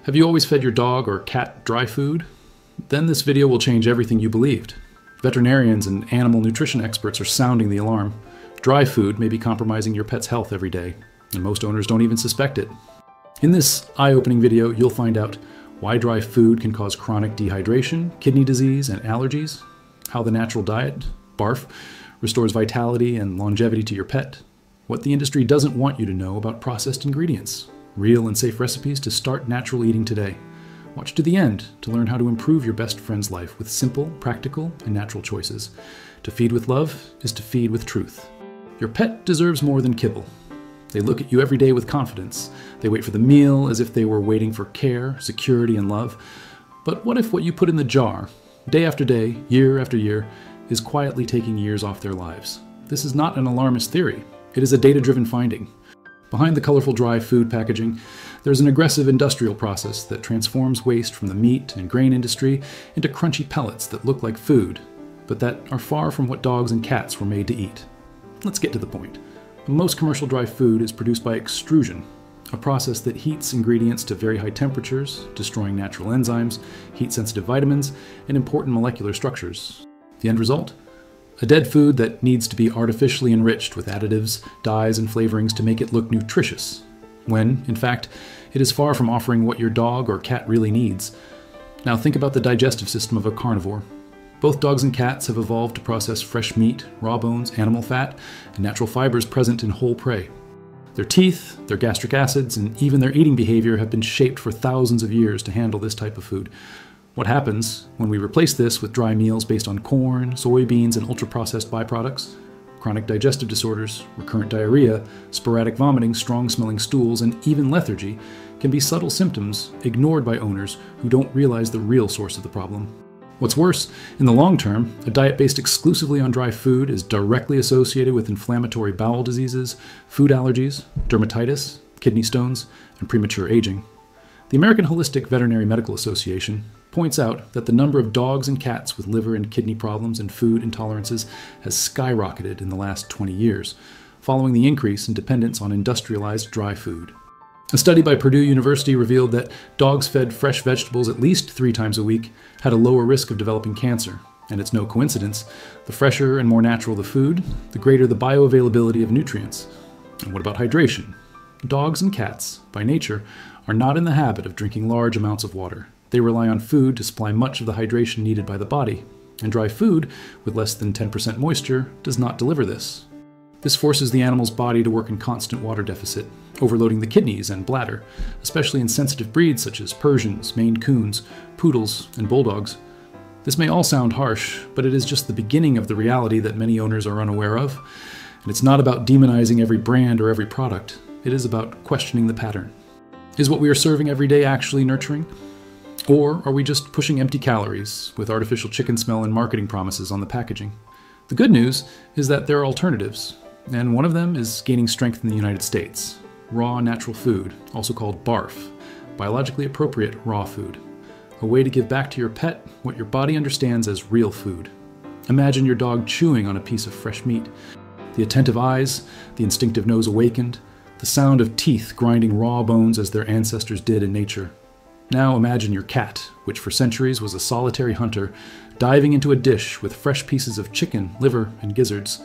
Have you always fed your dog or cat dry food? Then this video will change everything you believed. Veterinarians and animal nutrition experts are sounding the alarm. Dry food may be compromising your pet's health every day, and most owners don't even suspect it. In this eye-opening video, you'll find out why dry food can cause chronic dehydration, kidney disease, and allergies, how the natural diet, BARF, restores vitality and longevity to your pet, what the industry doesn't want you to know about processed ingredients, real and safe recipes to start natural eating today. Watch to the end to learn how to improve your best friend's life with simple, practical, and natural choices. To feed with love is to feed with truth. Your pet deserves more than kibble. They look at you every day with confidence. They wait for the meal as if they were waiting for care, security, and love. But what if what you put in the jar, day after day, year after year, is quietly taking years off their lives? This is not an alarmist theory. It is a data-driven finding. Behind the colorful dry food packaging, there's an aggressive industrial process that transforms waste from the meat and grain industry into crunchy pellets that look like food, but that are far from what dogs and cats were made to eat. Let's get to the point. Most commercial dry food is produced by extrusion, a process that heats ingredients to very high temperatures, destroying natural enzymes, heat-sensitive vitamins, and important molecular structures. The end result? A dead food that needs to be artificially enriched with additives, dyes, and flavorings to make it look nutritious, when, in fact, it is far from offering what your dog or cat really needs. Now think about the digestive system of a carnivore. Both dogs and cats have evolved to process fresh meat, raw bones, animal fat, and natural fibers present in whole prey. Their teeth, their gastric acids, and even their eating behavior have been shaped for thousands of years to handle this type of food. What happens when we replace this with dry meals based on corn, soybeans, and ultra-processed byproducts? Chronic digestive disorders, recurrent diarrhea, sporadic vomiting, strong-smelling stools, and even lethargy can be subtle symptoms ignored by owners who don't realize the real source of the problem. What's worse, in the long term, a diet based exclusively on dry food is directly associated with inflammatory bowel diseases, food allergies, dermatitis, kidney stones, and premature aging. The American Holistic Veterinary Medical Association points out that the number of dogs and cats with liver and kidney problems and food intolerances has skyrocketed in the last 20 years, following the increase in dependence on industrialized dry food. A study by Purdue University revealed that dogs fed fresh vegetables at least 3 times a week had a lower risk of developing cancer, and it's no coincidence. The fresher and more natural the food, the greater the bioavailability of nutrients. And what about hydration? Dogs and cats, by nature, are not in the habit of drinking large amounts of water. They rely on food to supply much of the hydration needed by the body, and dry food, with less than 10% moisture, does not deliver this. This forces the animal's body to work in constant water deficit, overloading the kidneys and bladder, especially in sensitive breeds such as Persians, Maine Coons, Poodles, and Bulldogs. This may all sound harsh, but it is just the beginning of the reality that many owners are unaware of, and it's not about demonizing every brand or every product. It is about questioning the pattern. Is what we are serving every day actually nurturing? Or are we just pushing empty calories with artificial chicken smell and marketing promises on the packaging? The good news is that there are alternatives, and one of them is gaining strength in the United States. Raw natural food, also called BARF, biologically appropriate raw food. A way to give back to your pet what your body understands as real food. Imagine your dog chewing on a piece of fresh meat. The attentive eyes, the instinctive nose awakened, the sound of teeth grinding raw bones as their ancestors did in nature. Now imagine your cat, which for centuries was a solitary hunter, diving into a dish with fresh pieces of chicken, liver, and gizzards.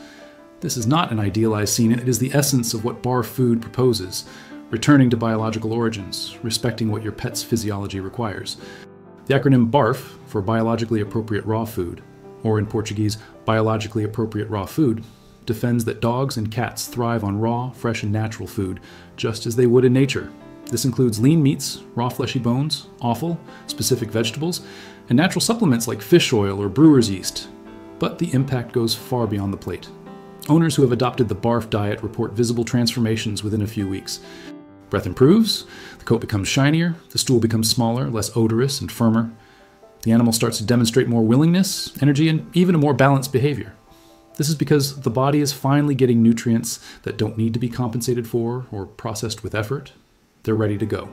This is not an idealized scene, it is the essence of what BARF food proposes, returning to biological origins, respecting what your pet's physiology requires. The acronym BARF, for Biologically Appropriate Raw Food, or in Portuguese, Biologically Appropriate Raw Food, defends that dogs and cats thrive on raw, fresh, and natural food, just as they would in nature. This includes lean meats, raw fleshy bones, offal, specific vegetables, and natural supplements like fish oil or brewer's yeast. But the impact goes far beyond the plate. Owners who have adopted the BARF diet report visible transformations within a few weeks. Breath improves, the coat becomes shinier, the stool becomes smaller, less odorous, and firmer. The animal starts to demonstrate more willingness, energy, and even a more balanced behavior. This is because the body is finally getting nutrients that don't need to be compensated for or processed with effort. They're ready to go.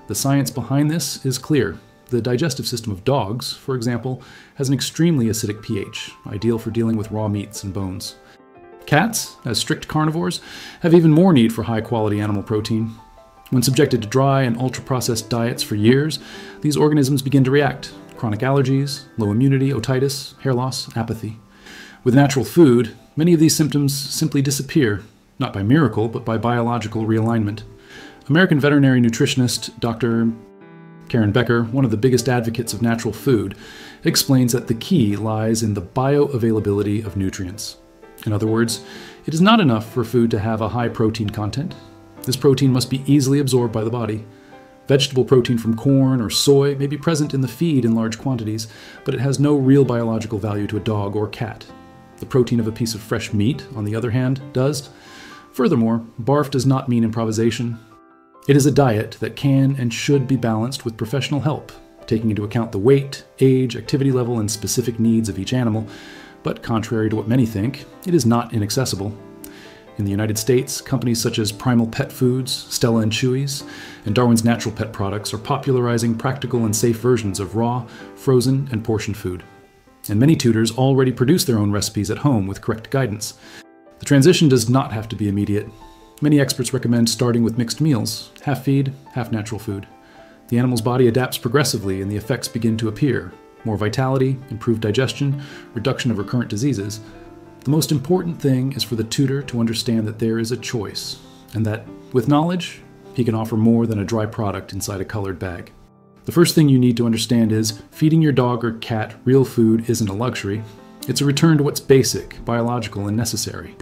The science behind this is clear. The digestive system of dogs, for example, has an extremely acidic pH, ideal for dealing with raw meats and bones. Cats, as strict carnivores, have even more need for high-quality animal protein. When subjected to dry and ultra-processed diets for years, these organisms begin to react. Chronic allergies, low immunity, otitis, hair loss, apathy. With natural food, many of these symptoms simply disappear, not by miracle, but by biological realignment. American veterinary nutritionist Dr. Karen Becker, one of the biggest advocates of natural food, explains that the key lies in the bioavailability of nutrients. In other words, it is not enough for food to have a high protein content. This protein must be easily absorbed by the body. Vegetable protein from corn or soy may be present in the feed in large quantities, but it has no real biological value to a dog or cat. The protein of a piece of fresh meat, on the other hand, does. Furthermore, BARF does not mean improvisation. It is a diet that can and should be balanced with professional help, taking into account the weight, age, activity level, and specific needs of each animal, but contrary to what many think, it is not inaccessible. In the United States, companies such as Primal Pet Foods, Stella & Chewy's, and Darwin's Natural Pet Products are popularizing practical and safe versions of raw, frozen, and portioned food. And many tutors already produce their own recipes at home with correct guidance. The transition does not have to be immediate. Many experts recommend starting with mixed meals, half feed, half natural food. The animal's body adapts progressively and the effects begin to appear. More vitality, improved digestion, reduction of recurrent diseases. The most important thing is for the tutor to understand that there is a choice, and that, with knowledge, he can offer more than a dry product inside a colored bag. The first thing you need to understand is feeding your dog or cat real food isn't a luxury. It's a return to what's basic, biological, and necessary.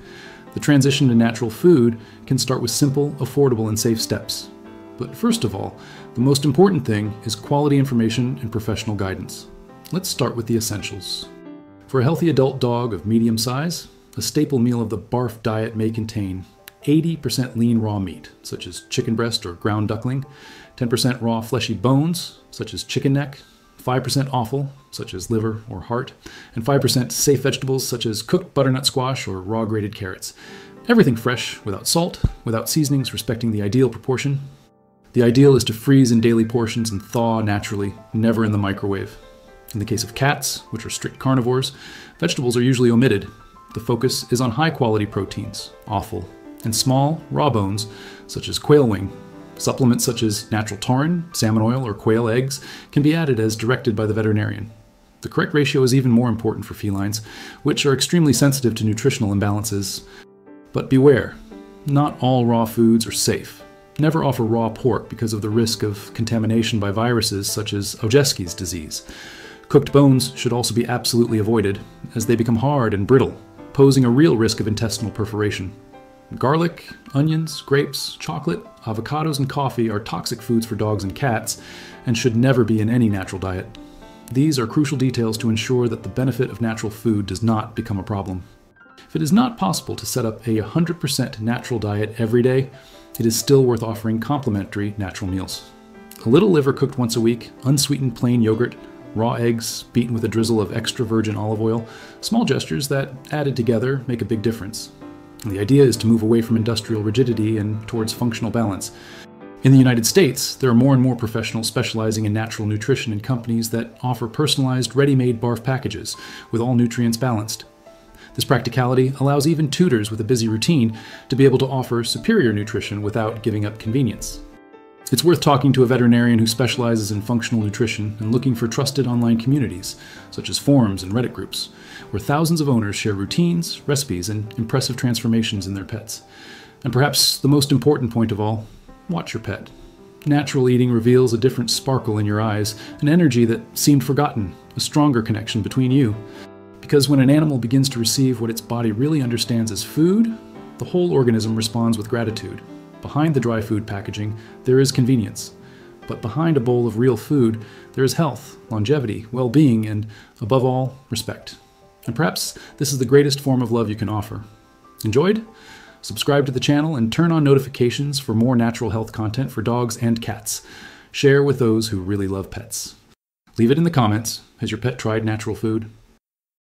The transition to natural food can start with simple, affordable, and safe steps. But first of all, the most important thing is quality information and professional guidance. Let's start with the essentials. For a healthy adult dog of medium size, a staple meal of the BARF diet may contain 80% lean raw meat, such as chicken breast or ground duckling, 10% raw fleshy bones, such as chicken neck, 5% offal, such as liver or heart, and 5% safe vegetables, such as cooked butternut squash or raw grated carrots. Everything fresh, without salt, without seasonings, respecting the ideal proportion. The ideal is to freeze in daily portions and thaw naturally, never in the microwave. In the case of cats, which are strict carnivores, vegetables are usually omitted. The focus is on high-quality proteins, offal, and small, raw bones, such as quail wing. Supplements such as natural taurine, salmon oil, or quail eggs can be added as directed by the veterinarian. The correct ratio is even more important for felines, which are extremely sensitive to nutritional imbalances. But beware, not all raw foods are safe. Never offer raw pork because of the risk of contamination by viruses such as Ojeski's disease. Cooked bones should also be absolutely avoided, as they become hard and brittle, posing a real risk of intestinal perforation. Garlic, onions, grapes, chocolate, avocados, and coffee are toxic foods for dogs and cats and should never be in any natural diet. These are crucial details to ensure that the benefit of natural food does not become a problem. If it is not possible to set up a 100% natural diet every day, it is still worth offering complementary natural meals. A little liver cooked once a week, unsweetened plain yogurt, raw eggs beaten with a drizzle of extra virgin olive oil, small gestures that, added together, make a big difference. The idea is to move away from industrial rigidity and towards functional balance. In the United States, there are more and more professionals specializing in natural nutrition and companies that offer personalized, ready-made BARF packages with all nutrients balanced. This practicality allows even tutors with a busy routine to be able to offer superior nutrition without giving up convenience. It's worth talking to a veterinarian who specializes in functional nutrition and looking for trusted online communities, such as forums and Reddit groups, where thousands of owners share routines, recipes, and impressive transformations in their pets. And perhaps the most important point of all, watch your pet. Natural eating reveals a different sparkle in your eyes, an energy that seemed forgotten, a stronger connection between you. Because when an animal begins to receive what its body really understands as food, the whole organism responds with gratitude. Behind the dry food packaging, there is convenience. But behind a bowl of real food, there is health, longevity, well-being, and, above all, respect. And perhaps this is the greatest form of love you can offer. Enjoyed? Subscribe to the channel and turn on notifications for more natural health content for dogs and cats. Share with those who really love pets. Leave it in the comments. Has your pet tried natural food?